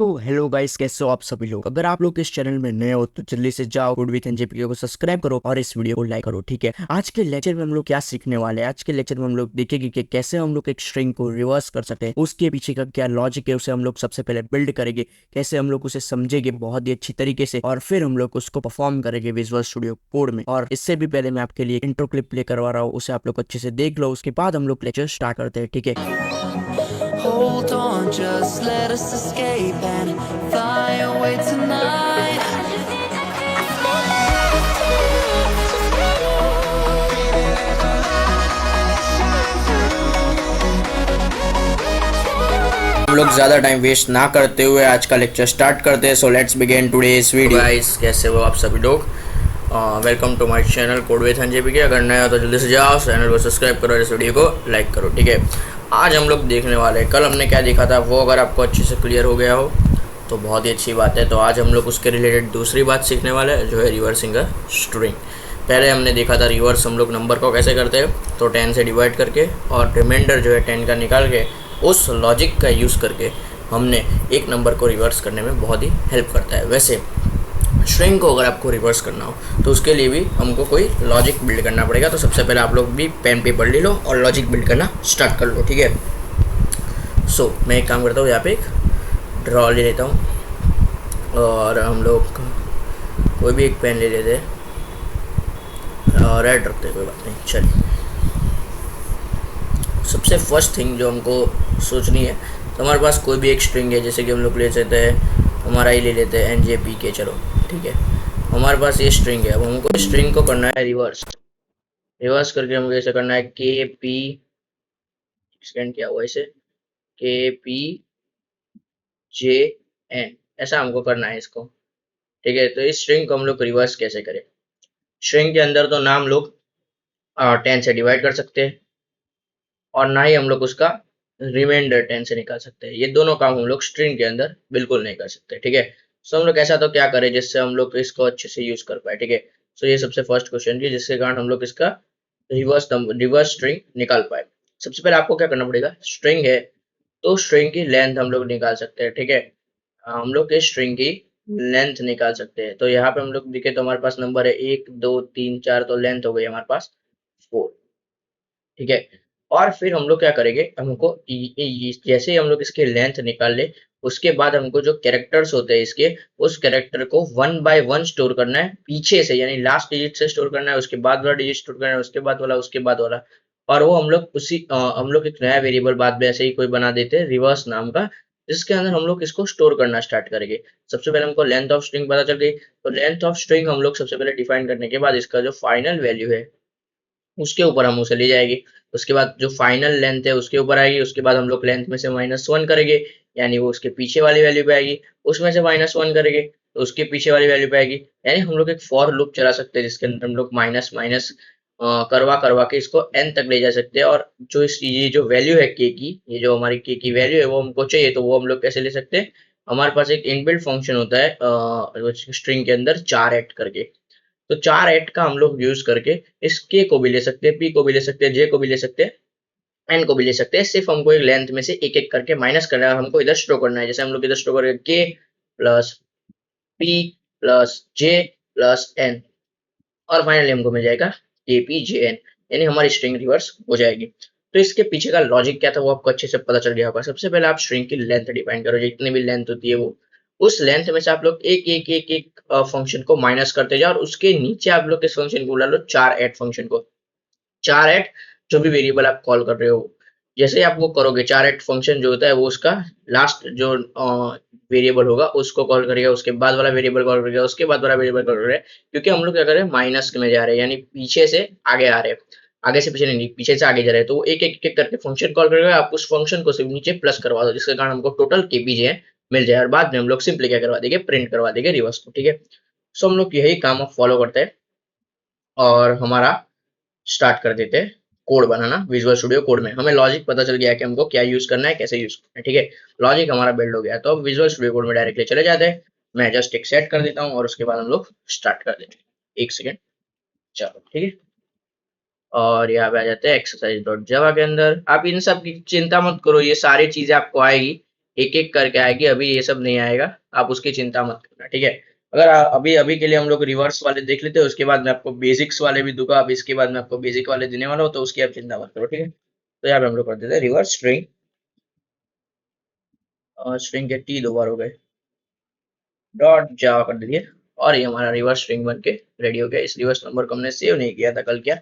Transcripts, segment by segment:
तो hello guys, कैसे हो आप सभी लोग। अगर आप लोग इस चैनल में नए हो तो जल्दी से जाओ कोड विथ एनजेपीके को सब्सक्राइब करो और इस वीडियो को लाइक करो, ठीक है। आज के लेक्चर में हम लोग क्या सीखने वाले हैं, आज के लेक्चर में हम लोग देखेंगे कि कैसे हम लोग एक स्ट्रिंग को रिवर्स कर सकते हैं, उसके पीछे का क्या लॉजिक है, उसे हम लोग सबसे पहले बिल्ड करेंगे, कैसे हम लोग उसे समझेंगे बहुत ही अच्छी तरीके से, और फिर हम लोग उसको परफॉर्म करेंगे विजुअल स्टूडियो कोड में। और इससे भी पहले मैं आपके लिए इंट्रो क्लिप प्ले करवा रहा हूँ, उसे आप लोग अच्छे से देख लो, उसके बाद हम लोग लेक्चर स्टार्ट करते हैं, ठीक है। Hold on, just let us escape and fly away tonight. हम लोग ज़्यादा टाइम वेस्ट ना करते हुए आज का लेक्चर स्टार्ट करते हैं। So let's begin today's video. Guys, कैसे हो आप सभी लोग। Welcome to my channel Code with NJPK. अगर नया हो तो जल्दी से जाओ, चैनल को सब्सक्राइब करो और इस वीडियो को लाइक करो, ठीक है। आज हम लोग देखने वाले हैं, कल हमने क्या देखा था वो अगर आपको अच्छे से क्लियर हो गया हो तो बहुत ही अच्छी बात है। तो आज हम लोग उसके रिलेटेड दूसरी बात सीखने वाले हैं, जो है रिवर्सिंग अ स्ट्रिंग। पहले हमने देखा था रिवर्स हम लोग नंबर को कैसे करते हैं, तो 10 से डिवाइड करके और रिमाइंडर जो है 10 का निकाल के उस लॉजिक का यूज़ करके हमने एक नंबर को रिवर्स करने में बहुत ही हेल्प करता है। वैसे स्ट्रिंग को अगर आपको रिवर्स करना हो तो उसके लिए भी हमको कोई लॉजिक बिल्ड करना पड़ेगा। तो सबसे पहले आप लोग भी पेन पेपर ले लो और लॉजिक बिल्ड करना स्टार्ट कर लो, ठीक है। सो मैं एक काम करता हूँ, यहाँ पे एक ड्रॉ ले लेता हूँ और हम लोग कोई भी एक पेन ले लेते हैं और रेड रखते हैं, कोई बात नहीं। चलिए, सबसे फर्स्ट थिंग जो हमको सोचनी है, तो हमारे पास कोई भी एक स्ट्रिंग है, जैसे कि हम लोग ले सकते हैं, हमारा ही ले लेते हैं NJPK, चलो ठीक है। हमारे पास ये स्ट्रिंग है, अब हमको स्ट्रिंग को करना है रिवर्स। रिवर्स करके हमको ऐसे करना है KP, सेकेंड क्या हुआ इसे, KPJN, ऐसा हमको करना है इसको, ठीक है। तो इस स्ट्रिंग को हम लोग रिवर्स कैसे करें। स्ट्रिंग के अंदर तो नाम लोग 10 से डिवाइड कर सकते हैं और ना ही हम लोग उसका रिमाइंडर 10 से निकाल सकते हैं। ये दोनों काम हम लोग स्ट्रिंग के अंदर बिल्कुल नहीं कर सकते, ठीक है। सो हम लोग ऐसा तो क्या करें जिससे हम लोग इसको अच्छे से यूज कर पाए, ठीक है। सो ये सबसे फर्स्ट क्वेश्चन है, जिसके कारण हम लोग इसका रिवर्स स्ट्रिंग निकाल पाए। सबसे पहले आपको क्या करना पड़ेगा, स्ट्रिंग है तो स्ट्रिंग की लेंथ हम लोग निकाल सकते हैं, ठीक है। हम लोग इस स्ट्रिंग की लेंथ निकाल सकते हैं। तो यहाँ पे हम लोग देखें तो हमारे पास नंबर है 1 2 3 4, तो लेंथ हो गई हमारे पास 4, ठीक है। और फिर हम लोग क्या करेंगे, हमको जैसे ही हम लोग इसके लेंथ निकाल ले, उसके बाद हमको जो कैरेक्टर्स होते हैं इसके, उस कैरेक्टर को 1 बाय 1 स्टोर करना है पीछे से, यानी लास्ट डिजिट से स्टोर करना है, उसके बाद वाला डिजिट स्टोर करना है, उसके बाद वाला, उसके बाद वाला। और वो हम लोग हम लोग एक नया वेरिएबल बाद में ऐसे ही कोई बना देते हैं रिवर्स नाम का, जिसके अंदर हम लोग इसको स्टोर करना स्टार्ट करेंगे। सबसे पहले हमको लेंथ ऑफ स्ट्रिंग पता चल गई, तो लेंथ ऑफ स्ट्रिंग हम लोग सबसे पहले डिफाइन करने के बाद इसका जो फाइनल वैल्यू है उसके ऊपर हम उसे ले जाएंगे। उसके बाद जो फाइनल लेंथ है उसके ऊपर आएगी, उसके बाद हम लोग लेंथ में से -1 करेंगे, यानी वो उसके पीछे वाली वैल्यू पे आएगी, उसमें से -1 करेंगे तो उसके पीछे वाली वैल्यू पे आएगी। यानी हम लोग एक फॉर लूप चला सकते हैं जिसके अंदर हम लोग माइनस माइनस करवा करवा के इसको n तक ले जा सकते हैं। और जो ये जो वैल्यू है k की, ये जो हमारी k की वैल्यू है वो हमको चाहिए, तो वो हम लोग कैसे ले सकते हैं। हमारे पास एक इनबिल्ट फंक्शन होता है स्ट्रिंग के अंदर, चार ऐड करके। तो चार ऐट का हम लोग यूज करके इस के को भी ले सकते हैं, पी को भी ले सकते हैं, जे को भी ले सकते हैं, एन को भी ले सकते हैं। सिर्फ हमको एक लेंथ में से एक एक करके माइनस करना है और हमको इधर स्टोर करना है। जैसे हम लोग इधर स्टोर करेंगे के प्लस पी प्लस जे प्लस एन, और फाइनली हमको मिल जाएगा के पी जे एन, यानी हमारी स्ट्रिंग रिवर्स हो जाएगी। तो इसके पीछे का लॉजिक क्या था वो आपको अच्छे से पता चल गया होगा। सबसे पहले आप स्ट्रिंग की लेंथ डिफाइन करो, जितनी भी लेंथ होती है वो, उस लेंथ में से आप लोग एक एक एक एक फंक्शन को माइनस करते जाओ, और उसके नीचे आप लोग इस फंक्शन को बुला लो चार ऐड फंक्शन को। चार ऐड जो भी वेरिएबल आप कॉल कर रहे हो, जैसे ही आप वो करोगे, चार ऐड फंक्शन जो होता है वो उसका लास्ट जो वेरिएबल होगा उसको कॉल करेगा, उसके बाद वाला वेरिएबल कॉल करेगा, उसके बाद वाला वेरिएबल कॉल करेगा। क्योंकि हम लोग क्या कर रहे हैं, माइनस में जा रहे हैं, यानी पीछे से आगे आ रहे हैं, आगे से पीछे नहीं, पीछे से आगे जा रहे हैं। तो वो एक एक एक करके फंक्शन कॉल करेगा, आप उस फंक्शन को सिर्फ नीचे प्लस करवा दो, जिसके कारण हमको टोटल केपीजे मिल जाए, और बाद में हम लोग सिंपली क्या करवा देंगे, प्रिंट करवा देंगे रिवर्स को, ठीक है। सो हम लोग यही काम अब फॉलो करते हैं और हमारा स्टार्ट कर देते हैं कोड बनाना विजुअल स्टूडियो कोड में। हमें लॉजिक पता चल गया कि हमको क्या यूज करना है, कैसे यूज करना है, ठीक है। लॉजिक हमारा बिल्ड हो गया, तो अब विजुअल स्टूडियो कोड में डायरेक्टली चले जाते हैं। मैं जस्ट एक सेट कर देता हूँ और उसके बाद हम लोग स्टार्ट कर देते हैं। एक सेकेंड, चलो ठीक है। और यहाँ पे आ जाते हैं एक्सरसाइज डॉट जावा के अंदर। आप इन सब की चिंता मत करो, ये सारी चीजें आपको आएगी, एक एक करके आएगी, अभी ये सब नहीं आएगा, आप उसकी चिंता मत करना, ठीक है। अगर अभी अभी के लिए हम लोग रिवर्स वाले देख लेते हैं, उसके बाद मैं आपको बेसिक्स वाले भी दूंगा, अब इसके बाद मैं आपको बेसिक वाले देने वाला हूँ, तो उसकी आप चिंता मत करो, ठीक है। तो यहाँ पे हम लोग कर देते हैं रिवर्स स्ट्रिंग, और स्ट्रिंग के टी 2 बार हो गए, डॉट जावा कर दीजिए, और ये हमारा रिवर्स स्ट्रिंग बन के रेडी हो गया। इस रिवर्स नंबर को हमने सेव नहीं किया था कल, क्या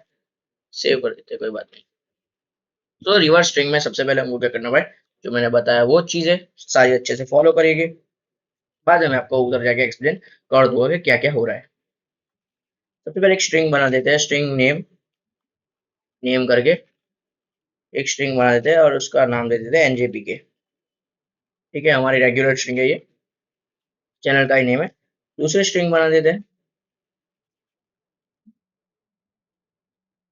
सेव कर देते हैं, कोई बात नहीं। तो रिवर्स स्ट्रिंग में सबसे पहले हमको क्या करना भाई, जो मैंने बताया वो चीजें सारी अच्छे से फॉलो करिएगा, बाद में मैं आपको उधर जाके एक्सप्लेन कर दूंगा कि क्या क्या हो रहा है। सबसे पहले एक स्ट्रिंग बना देते हैं, स्ट्रिंग नेम, नेम करके एक स्ट्रिंग बना देते हैं और उसका नाम दे देते हैं एनजेपी के, ठीक है। हमारी रेगुलर स्ट्रिंग है ये, चैनल का ही नेम है। दूसरी स्ट्रिंग बना देते हैं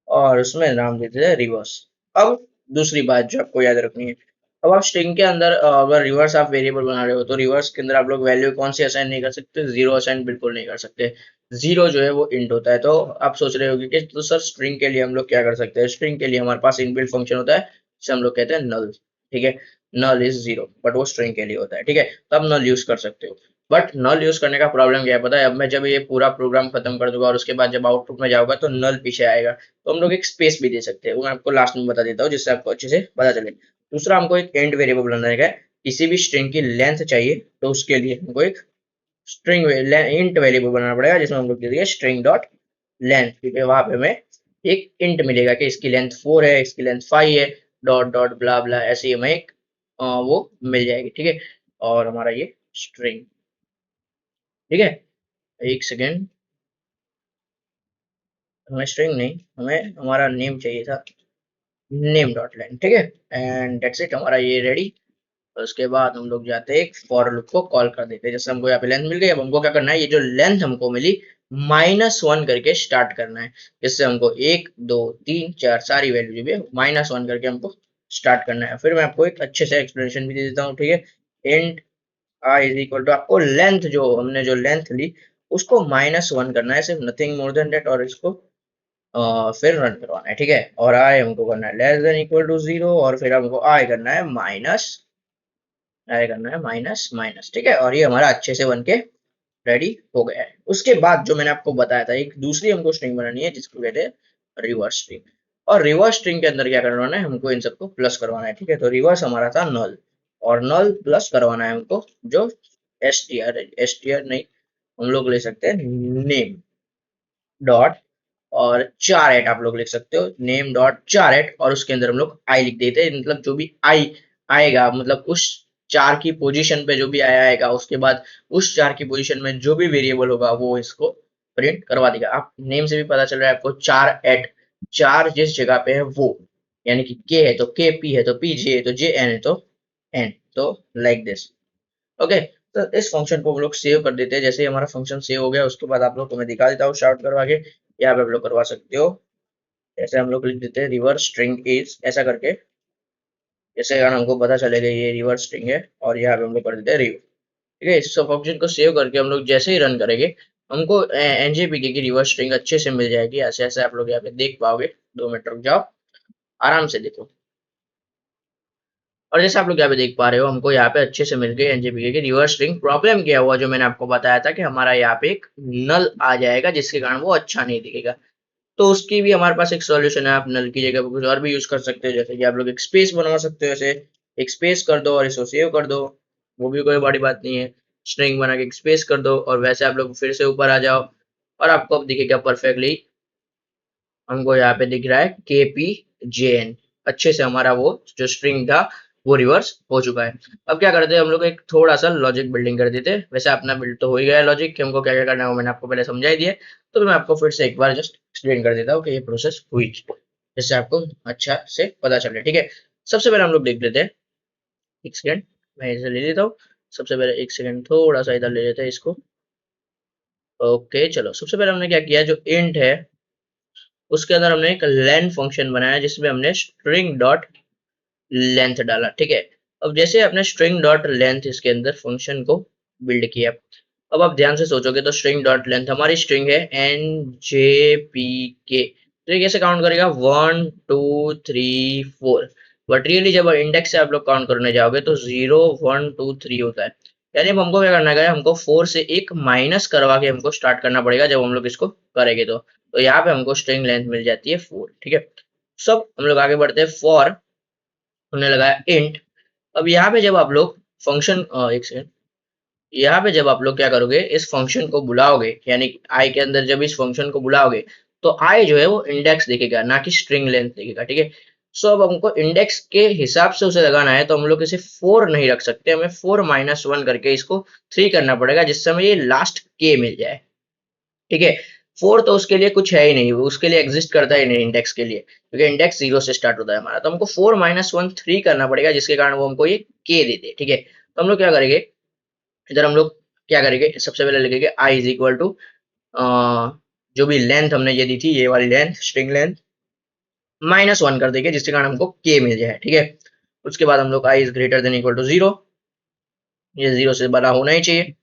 और उसमें नाम देते हैं रिवर्स। अब दूसरी बात जो आपको याद रखनी है, अब आप स्ट्रिंग के अंदर अगर रिवर्स आप वेरिएबल बना रहे हो, तो रिवर्स के अंदर आप लोग वैल्यू कौन सी असाइन नहीं कर सकते, जीरो असाइन बिल्कुल नहीं कर सकते। जीरो जो है वो इंट होता है। तो आप सोच रहे होगे कि तो सर स्ट्रिंग के लिए हम लोग क्या कर सकते हैं, स्ट्रिंग के लिए हमारे पास इनबिल्ट फंक्शन होता है जिसे हम लोग कहते हैं नल, ठीक है। नल इज जीरो, बट वो स्ट्रिंग के लिए होता है, ठीक है। तो आप नल यूज कर सकते हो, बट नल यूज करने का प्रॉब्लम क्या है पता है, अब मैं जब ये पूरा प्रोग्राम खत्म कर दूंगा और उसके बाद जब आउटपुट में जाऊंगा तो नल पीछे आएगा, तो हम लोग एक स्पेस भी दे सकते हैं, वो मैं आपको लास्ट में बता देता हूँ जिससे आपको अच्छे से पता चले। दूसरा हमको एक एंड वेरिएबल बनाना है, किसी भी स्ट्रिंग की लेंथ चाहिए तो उसके लिए हमको एक स्ट्रिंग इंट वेरिएबल बनाना पड़ेगा, जिसमें हम लोग दे देंगे स्ट्रिंग डॉट लेंथ, क्योंकि वहां पे हमें एक इंट मिलेगा कि इसकी लेंथ 4 है, इसकी लेंथ 5 है, डॉट डॉट ब्ला ब्ला, ऐसे ही हमें एक वो मिल जाएगी, ठीक है। और हमारा ये स्ट्रिंग, ठीक है। एक सेकेंड, हमें स्ट्रिंग नहीं, हमें हमारा नेम चाहिए था, नेम डॉट लेंथ, ठीक है। एंड दैट्स इट, हमारा ये रेडी। और उसके बाद हम लोग जाते हैं एक फॉर लूप को कॉल कर देते हैं, जैसे हमको यहाँ पे लेंथ मिल गई, अब हमको क्या करना है, ये जो लेंथ हमको मिली -1 करके स्टार्ट करना है, जिससे हमको 1 2 3 4 सारी वैल्यू जो भी है -1 करके हमको स्टार्ट करना है। फिर मैं आपको एक अच्छे से एक्सप्लेनेशन भी दे देता हूँ, ठीक है। Int i is equal to, आपको लेंथ जो हमने जो लेंथ ली उसको -1 करना है, सिर्फ नथिंग मोर देन दैट, और इसको फिर रन करवाना है, ठीक है। और आई हमको करना है लेस देन इक्वल टू 0, और फिर हमको आई करना है माइनस माइनस, ठीक है। और ये हमारा अच्छे से बन के रेडी हो गया है। उसके बाद जो मैंने आपको बताया था, एक दूसरी हमको स्ट्रिंग बनानी है जिसको कहते हैं रिवर्स स्ट्रिंग, और रिवर्स स्ट्रिंग के अंदर क्या करवाना है, हमको इन सबको प्लस करवाना है, ठीक है। तो रिवर्स हमारा था नल, और नल प्लस करवाना है हमको जो एसटीआर है, एसटीआर नहीं, हम लोग ले सकते हैं नेम डॉट, और 4 आप लोग लिख सकते हो, नेम डॉट 4 और उसके अंदर हम लोग आई लिख देते हैं, मतलब जो भी आई आएगा, मतलब उस 4 की पोजीशन पे जो भी आया आएगा, उसके बाद उस 4 की पोजीशन में जो भी वेरिएबल होगा वो इसको प्रिंट करवा देगा। आप नेम से भी पता चल रहा है आपको, 4 जिस जगह पे है वो, यानी कि के है तो के, पी है तो पी, जे है तो जे, एन है तो एन, तो लाइक दिस, ओके। तो इस फंक्शन को हम लोग सेव कर देते हैं। जैसे ही हमारा फंक्शन सेव हो गया उसके बाद आप लोग को मैं दिखा देता हूँ शार्ट करवा के, यहाँ पे आप लोग करवा सकते हो। ऐसे हम लोग लिख देते हैं रिवर्स स्ट्रिंग इज, ऐसा करके, जैसे अगर हमको पता चलेगा ये रिवर्स स्ट्रिंग है, और यहाँ पे हम लोग कर देते हैं रिव, ठीक है। इस फंक्शन को सेव करके हम लोग जैसे ही रन करेंगे हमको एनजेपीके की रिवर्स स्ट्रिंग अच्छे से मिल जाएगी, ऐसे ऐसे आप लोग यहाँ पे देख पाओगे। 2 मिनट रुक जाओ, आराम से देखो। और जैसे आप लोग यहाँ पे देख पा रहे हो, हमको यहाँ पे अच्छे से मिल गई एनजेपीके की रिवर्स स्ट्रिंग। प्रॉब्लम क्या हुआ, जो मैंने आपको बताया था कि हमारा यहाँ पे एक नल आ जाएगा जिसके कारण वो अच्छा नहीं दिखेगा, तो उसकी भी हमारे पास एक सॉल्यूशन है। आप नल की जगह पर कुछ और भी यूज कर सकते हो, जैसे कि आप लोग एक स्पेस बनवा सकते हो, ऐसे एक स्पेस कर दो और इसको सेव कर दो, वो भी कोई बड़ी बात नहीं है। स्ट्रिंग बना के एक स्पेस कर दो और वैसे आप लोग फिर से ऊपर आ जाओ, और आपको अब दिखेगा परफेक्टली, हमको यहाँ पे दिख रहा है KPJN, अच्छे से हमारा वो जो स्ट्रिंग था वो रिवर्स हो चुका है। अब क्या करते हैं, हम लोग एक थोड़ा सा लॉजिक बिल्डिंग कर देते हैं। वैसे अपना बिल्ड तो हो ही गया है लॉजिक, कि हमको क्या क्या करना है वो मैंने आपको पहले समझा ही दिया है, तो मैं आपको फिर से एक बार जस्ट एक्सप्लेन कर देता हूँ कि ये प्रोसेस हुई, जिससे आपको अच्छा से पता चले, ठीक है। सबसे पहले हम लोग देख लेते हैं, एक सेकेंड मैं इसे ले लेता हूँ। सबसे पहले एक सेकेंड थोड़ा सा इधर ले लेते हैं इसको, ओके। चलो सबसे पहले हमने क्या किया, जो इंट है उसके अंदर हमने एक लेंथ फंक्शन बनाया जिसमें हमने स्ट्रिंग डॉट लेंथ डाला, ठीक है। अब जैसे आपने स्ट्रिंग डॉट लेंथ इसके अंदर फंक्शन को बिल्ड किया, अब आप ध्यान से सोचोगे तो स्ट्रिंग डॉट लेंथ हमारी स्ट्रिंग है NJPK, तो ये कैसे काउंट करेगा, 1 2 3 4, बट रियली जब इंडेक्स से आप लोग काउंट करने जाओगे तो 0 1 2 3 होता है। यानी अब हमको क्या करना है, हमको 4 से एक माइनस करवा के हमको स्टार्ट करना पड़ेगा जब हम लोग इसको करेंगे। तो यहाँ पे हमको स्ट्रिंग लेंथ मिल जाती है 4, ठीक है। सब हम लोग आगे बढ़ते हैं। फॉर हमने लगाया इंट। अब यहाँ पे जब आप लोग फंक्शन, एक सेकंड, यहाँ पे जब आप लोग क्या करोगे, इस फंक्शन को बुलाओगे, यानी आई के अंदर जब इस फंक्शन को बुलाओगे तो आई जो है वो इंडेक्स देखेगा, ना कि स्ट्रिंग लेंथ देखेगा, ठीक है। सो अब हमको इंडेक्स के हिसाब से उसे लगाना है, तो हम लोग इसे 4 नहीं रख सकते, हमें 4 माइनस 1 करके इसको 3 करना पड़ेगा, जिससे हमें ये लास्ट के मिल जाए, ठीक है। 4 तो उसके लिए कुछ है ही नहीं, उसके लिए एग्जिस्ट करता ही नहीं इंडेक्स के लिए, क्योंकि इंडेक्स 0 से स्टार्ट होता है हमारा। तो हमको 4 माइनस 1 3 करना पड़ेगा, जिसके कारण वो हमको ये के देते, ठीक है। तो हम लोग क्या करेंगे, इधर हम लोग क्या करेंगे, सबसे पहले लिखेंगे आई इज इक्वल टू जो भी लेंथ हमने ये दी थी, ये वाली लेंथ, स्ट्रिंग लेंथ माइनस 1 कर देंगे, जिसके कारण हमको के मिल जाए, ठीक है। उसके बाद हम लोग I is greater than equal to 0, ये 0 से बड़ा होना ही चाहिए,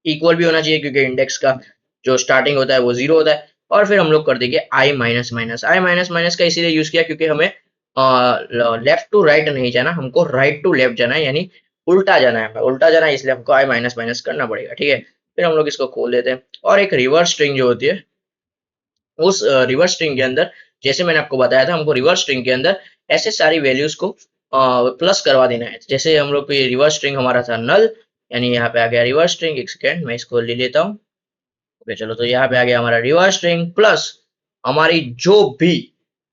इक्वल भी होना चाहिए, क्योंकि इंडेक्स का जो स्टार्टिंग होता है वो 0 होता है। और फिर हम लोग कर देंगे आई माइनस माइनस। आई माइनस माइनस का इसीलिए यूज किया क्योंकि हमें लेफ्ट टू राइट नहीं जाना, हमको राइट टू लेफ्ट जाना है, यानी उल्टा जाना है, उल्टा जाना है, इसलिए हमको आई माइनस माइनस करना पड़ेगा, ठीक है। फिर हम लोग इसको खोल देते हैं, और एक रिवर्स स्ट्रिंग जो होती है, उस रिवर्स स्ट्रिंग के अंदर, जैसे मैंने आपको बताया था, हमको रिवर्स स्ट्रिंग के अंदर ऐसे सारी वैल्यूज को प्लस करवा देना है। जैसे हम लोग को ये रिवर्स स्ट्रिंग हमारा था नल, यानी यहाँ पे आ गया रिवर्स स्ट्रिंग। एक सेकेंड मैं इसको ले लेता हूँ। ओके चलो, तो यहाँ पे आ गया हमारा रिवर्स स्ट्रिंग प्लस हमारी जो भी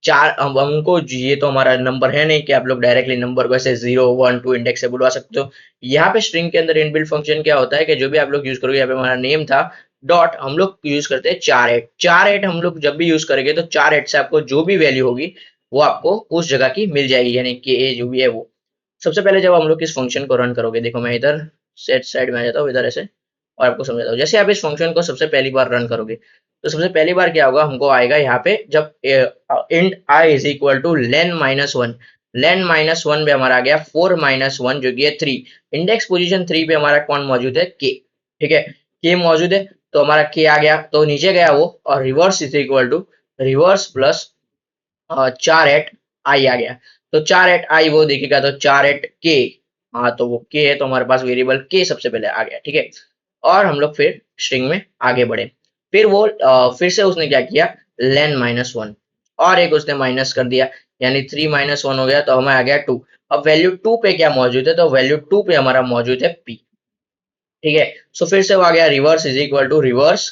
चार, अब हमको ये तो हमारा नंबर है नहीं कि आप लोग डायरेक्टली नंबर को ऐसे 0 1 2 इंडेक्स से बुलवा सकते हो। यहाँ पे स्ट्रिंग के अंदर इनबिल्ट फंक्शन क्या होता है कि जो भी आप लोग यूज करोगे, यहाँ पे हमारा नेम था डॉट, हम लोग यूज करते हैं 4 8 4 8। हम लोग जब भी यूज करेंगे तो 4 8 से आपको जो भी वैल्यू होगी वो आपको उस जगह की मिल जाएगी, यानी कि ए जो भी है वो। सबसे पहले जब हम लोग इस फंक्शन को रन करोगे, देखो मैं इधर सेट साइड में आ जाता हूँ, इधर ऐसे, और आपको समझाता हूँ। जैसे आप इस फंक्शन को सबसे पहली बार रन करोगे, तो सबसे पहली बार क्या होगा, हमको आएगा यहाँ पे जब int i is equal two lane minus 1, lane minus 1 पे हमारा आ गया 4 माइनस 1 जो कि है 3। इंडेक्स पोजीशन 3 पे हमारा कौन मौजूद है, के, ठीक है, के मौजूद है, तो हमारा के आ गया, तो नीचे गया वो, और reverse is equal to reverse plus 4 8 i आ गया। तो 4 8 आई वो देखेगा, तो 4 8 के, हाँ तो वो के है, तो हमारे पास वेरिएबल के सबसे पहले आ गया, ठीक है। और हम लोग फिर स्ट्रिंग में आगे बढ़े, फिर वो फिर से उसने क्या किया, लेन माइनस 1, और एक उसने माइनस कर दिया, यानी 3 माइनस 1 हो गया, तो हमें आ गया 2। अब वैल्यू 2 पे क्या मौजूद है, तो वैल्यू 2 पे हमारा मौजूद है पी, ठीक है। सो फिर से वो आ गया reverse is equal to reverse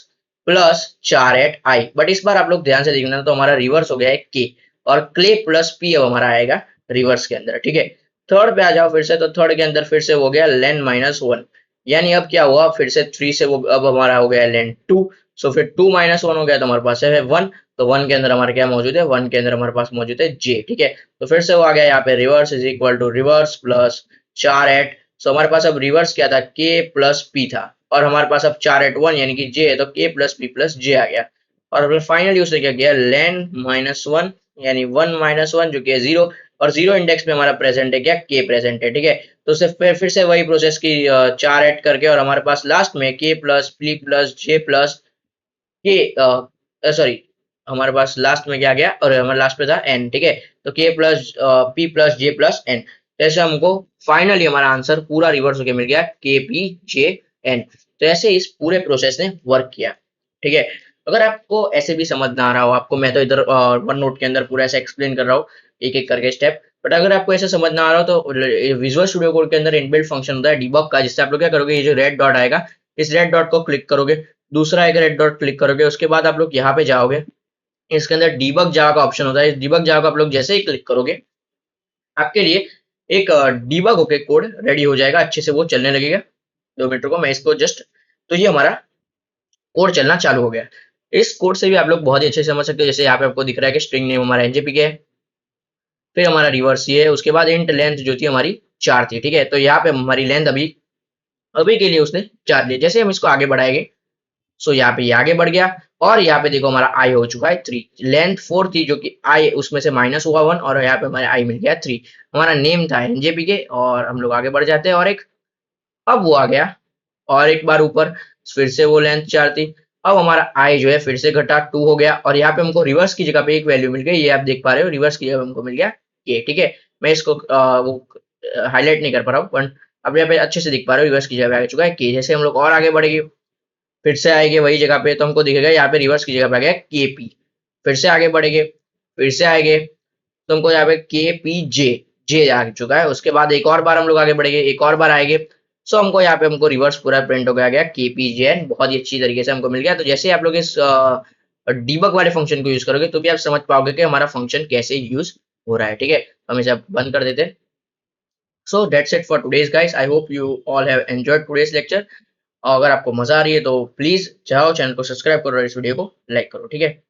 plus 4 8 i, but इस बार आप लोग ध्यान से देखना, तो हमारा रिवर्स हो गया है के, और क्ले प्लस पी अब हमारा आएगा रिवर्स के अंदर, ठीक है। थर्ड पे आ जाओ फिर से, तो थर्ड के अंदर फिर से हो गया लेन माइनस 1, यानी अब क्या हुआ, फिर से 3 से वो अब हमारा हो गया लेन 2। सो फिर 2 माइनस 1 हो गया, तो हमारे पास है 1, तो 1 के अंदर हमारे क्या मौजूद है, 1 के अंदर हमारे पास मौजूद है जे, ठीक है। तो फिर से वो आ गया यहाँ पे reverse is equal to reverse plus 4 8। So हमारे पास अब रिवर्स क्या था, के प्लस पी था, और हमारे पास अब 4 8 1 यानी कि जे है, तो के प्लस पी प्लस जे आ गया। और फिर फाइनली उसने क्या किया, लेन माइनस 1, यानी 1 माइनस 1 जो कि है 0, और 0 इंडेक्स में हमारा प्रेजेंट है क्या, के प्रेजेंट है, ठीक है। तो सिर्फ फिर से वही प्रोसेस की 4 ऐड करके, और हमारे पास लास्ट में के प्लस पी प्लस जे प्लस के, सॉरी, हमारे पास लास्ट में क्या गया, और हमारे लास्ट पे था एन, ठीक है। तो के प्लस पी प्लस जे प्लस एन, ऐसे हमको फाइनली हमारा आंसर पूरा रिवर्स होकर मिल गया, के पी जे एन। तो ऐसे इस पूरे प्रोसेस ने वर्क किया, ठीक है। अगर आपको ऐसे भी समझ ना आ रहा हो, आपको मैं तो इधर वन नोट के अंदर पूरा ऐसे एक्सप्लेन कर रहा हूँ एक एक करके स्टेप, बट अगर आपको ऐसे समझ ना आ रहा हो तो विजुअल स्टूडियो कोड के अंदर इनबिल्ट फंक्शन होता है डीबग का, जिससे आप लोग क्या करोगे, ये जो रेड डॉट आएगा, इस रेड डॉट को क्लिक करोगे, दूसरा एक रेड डॉट क्लिक करोगे, उसके बाद आप लोग यहाँ पे जाओगे, इसके अंदर डीबग जावा का ऑप्शन होता है, इस डीबग जावा को आप लोग जैसे ही क्लिक करोगे, आपके लिए एक डीबग होके कोड रेडी हो जाएगा, अच्छे से वो चलने लगेगा। 2 मिनट को मैं इसको जस्ट, तो ये हमारा कोड चलना चालू हो गया। इस कोड से भी आप लोग बहुत ही अच्छे से समझ सकते हो। जैसे यहाँ पे आपको दिख रहा है कि स्ट्रिंग नेम हमारा एनजेपी के है, फिर हमारा रिवर्स ये है, उसके बाद इंट लेंथ जो थी हमारी 4 थी, ठीक है। तो यहाँ पे हमारी लेंथ अभी अभी के लिए उसने 4 ली। जैसे हम इसको आगे बढ़ाएंगे, सो यहाँ पे ये आगे बढ़ गया, और यहाँ पे देखो हमारा आई हो चुका है 3, लेंथ 4 थी जो कि आई उसमें से माइनस हुआ 1, और यहाँ पे हमारा आई मिल गया 3। हमारा नेम था एनजेपी के, और हम लोग आगे बढ़ जाते हैं, और एक अब वो आ गया, और एक बार ऊपर फिर से वो लेंथ 4 थी, अब हमारा आई जो है फिर से घटा 2 हो गया, और यहाँ पे हमको रिवर्स की जगह पे एक वैल्यू मिल गई, ये आप देख पा रहे हो, रिवर्स की जगह हमको मिल गया के, ठीक है। मैं इसको वो हाईलाइट नहीं कर पा रहा हूँ, पर अब यहाँ पे अच्छे से दिख पा रहे हो रिवर्स की जगह पे आ चुका है के। जैसे हम लोग और आगे बढ़ेंगे, फिर से आएंगे वही जगह पे, तो हमको दिखेगा यहाँ पे रिवर्स की जगह पे आ गया के पी। फिर से आगे बढ़ेंगे, फिर से आएंगे, तो हमको यहाँ पे के पी जे जे आ चुका है। उसके बाद एक और बार हम लोग आगे बढ़ेंगे, एक और बार आएंगे, सो हमको यहाँ पे हमको रिवर्स पूरा प्रिंट हो गया के पी जे एन, बहुत ही अच्छी तरीके से हमको मिल गया। तो जैसे आप लोग इस डीबग वाले फंक्शन को यूज करोगे तो भी आप समझ पाओगे कि हमारा फंक्शन कैसे यूज हो रहा है। ठीक है, हम इसे बंद कर देते हैं। So that's it for today's guys, I hope you all have enjoyed today's lecture. अगर आपको मजा आ रही है तो प्लीज जाओ चैनल को सब्सक्राइब करो और इस वीडियो को लाइक करो। ठीक है।